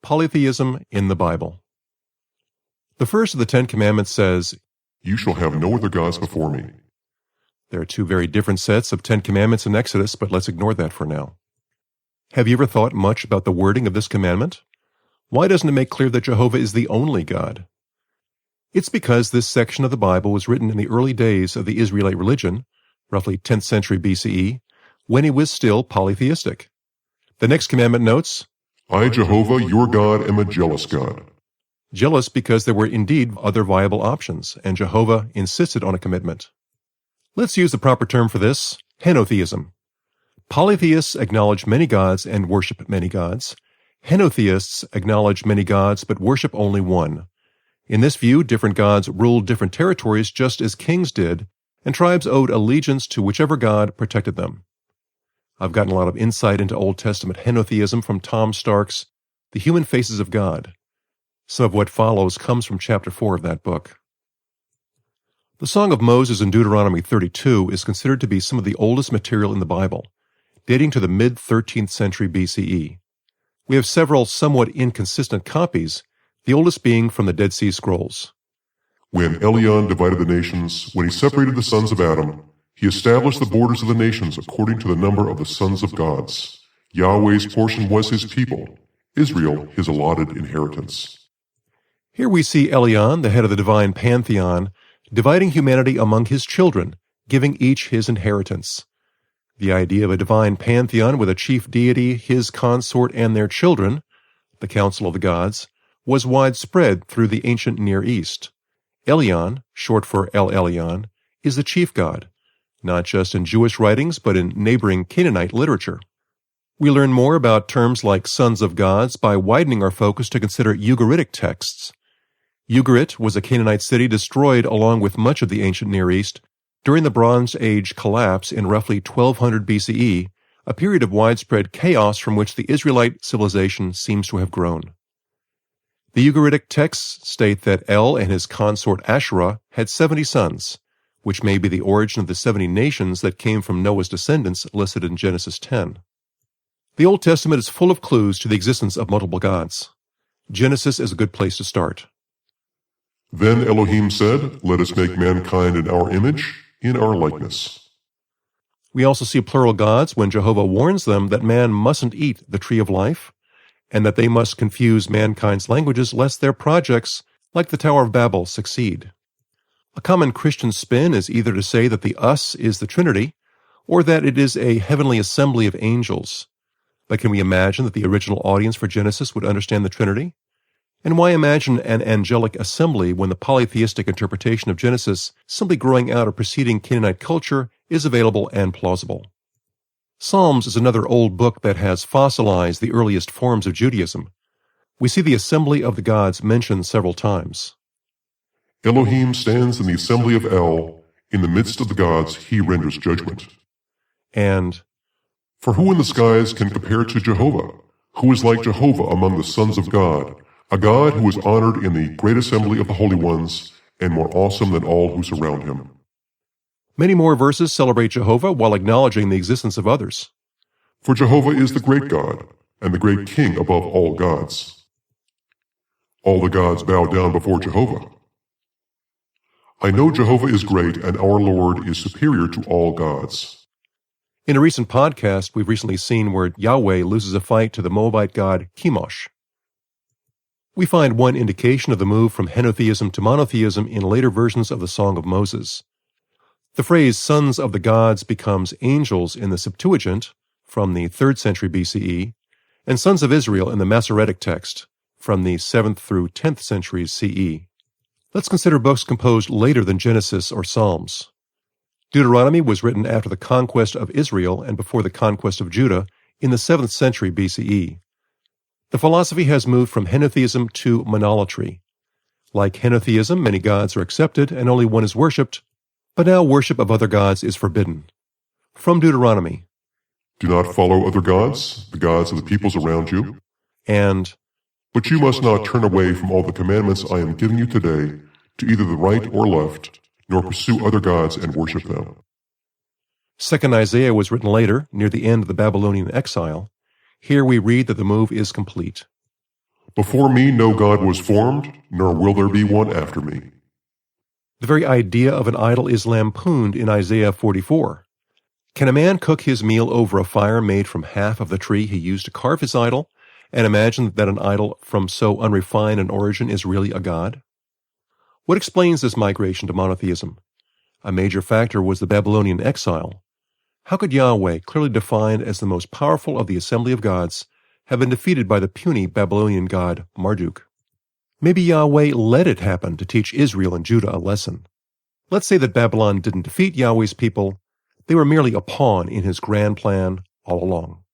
Polytheism in the Bible. The first of the Ten Commandments says, "You shall have no other gods before me." There are two very different sets of Ten Commandments in Exodus, but let's ignore that for now. Have you ever thought much about the wording of this commandment? Why doesn't it make clear that Jehovah is the only God? It's because this section of the Bible was written in the early days of the Israelite religion, roughly 10th century BCE, when it was still polytheistic. The next commandment notes, "I, Jehovah, your God, am a jealous God." Jealous because there were indeed other viable options, and Jehovah insisted on a commitment. Let's use the proper term for this, henotheism. Polytheists acknowledge many gods and worship many gods. Henotheists acknowledge many gods but worship only one. In this view, different gods ruled different territories just as kings did, and tribes owed allegiance to whichever god protected them. I've gotten a lot of insight into Old Testament henotheism from Tom Stark's The Human Faces of God. Some of what follows comes from chapter 4 of that book. The Song of Moses in Deuteronomy 32 is considered to be some of the oldest material in the Bible, dating to the mid-13th century BCE. We have several somewhat inconsistent copies, the oldest being from the Dead Sea Scrolls. "When Elion divided the nations, when he separated the sons of Adam, he established the borders of the nations according to the number of the sons of gods. Yahweh's portion was his people, Israel his allotted inheritance." Here we see Elion, the head of the divine pantheon, dividing humanity among his children, giving each his inheritance. The idea of a divine pantheon with a chief deity, his consort, and their children, the council of the gods, was widespread through the ancient Near East. Elion, short for El Elyon, is the chief god, not just in Jewish writings but in neighboring Canaanite literature. We learn more about terms like sons of gods by widening our focus to consider Ugaritic texts. Ugarit was a Canaanite city destroyed along with much of the ancient Near East during the Bronze Age collapse in roughly 1200 BCE, a period of widespread chaos from which the Israelite civilization seems to have grown. The Ugaritic texts state that El and his consort Asherah had 70 sons, which may be the origin of the 70 nations that came from Noah's descendants listed in Genesis 10. The Old Testament is full of clues to the existence of multiple gods. Genesis is a good place to start. "Then Elohim said, let us make mankind in our image, in our likeness." We also see plural gods when Jehovah warns them that man mustn't eat the tree of life, and that they must confuse mankind's languages lest their projects, like the Tower of Babel, succeed. A common Christian spin is either to say that the us is the Trinity, or that it is a heavenly assembly of angels. But can we imagine that the original audience for Genesis would understand the Trinity? And why imagine an angelic assembly when the polytheistic interpretation of Genesis, simply growing out of preceding Canaanite culture, is available and plausible? Psalms is another old book that has fossilized the earliest forms of Judaism. We see the assembly of the gods mentioned several times. "Elohim stands in the assembly of El, in the midst of the gods he renders judgment." And, "For who in the skies can compare to Jehovah? Who is like Jehovah among the sons of God? A God who is honored in the great assembly of the holy ones, and more awesome than all who surround him." Many more verses celebrate Jehovah while acknowledging the existence of others. "For Jehovah is the great God, and the great King above all gods. All the gods bow down before Jehovah. I know Jehovah is great, and our Lord is superior to all gods." In a recent podcast, we've recently seen where Yahweh loses a fight to the Moabite god Chemosh. We find one indication of the move from henotheism to monotheism in later versions of the Song of Moses. The phrase sons of the gods becomes angels in the Septuagint from the 3rd century BCE, and sons of Israel in the Masoretic text from the 7th through 10th centuries CE. Let's consider books composed later than Genesis or Psalms. Deuteronomy was written after the conquest of Israel and before the conquest of Judah in the 7th century BCE. The philosophy has moved from henotheism to monolatry. Like henotheism, many gods are accepted and only one is worshipped, but now worship of other gods is forbidden. From Deuteronomy, "Do not follow other gods, the gods of the peoples around you. And, But you must not turn away from all the commandments I am giving you today, to either the right or left, nor pursue other gods and worship them." 2nd Isaiah was written later, near the end of the Babylonian exile. Here we read that the move is complete. Before me no God was formed, nor will there be one after me. The very idea of an idol is lampooned in Isaiah 44. Can a man cook his meal over a fire made from half of the tree he used to carve his idol, and imagine that an idol from so unrefined an origin is really a god? What explains this migration to monotheism? A major factor was the Babylonian exile. How could Yahweh, clearly defined as the most powerful of the assembly of gods, have been defeated by the puny Babylonian god Marduk? Maybe Yahweh let it happen to teach Israel and Judah a lesson. Let's say that Babylon didn't defeat Yahweh's people. They were merely a pawn in his grand plan all along.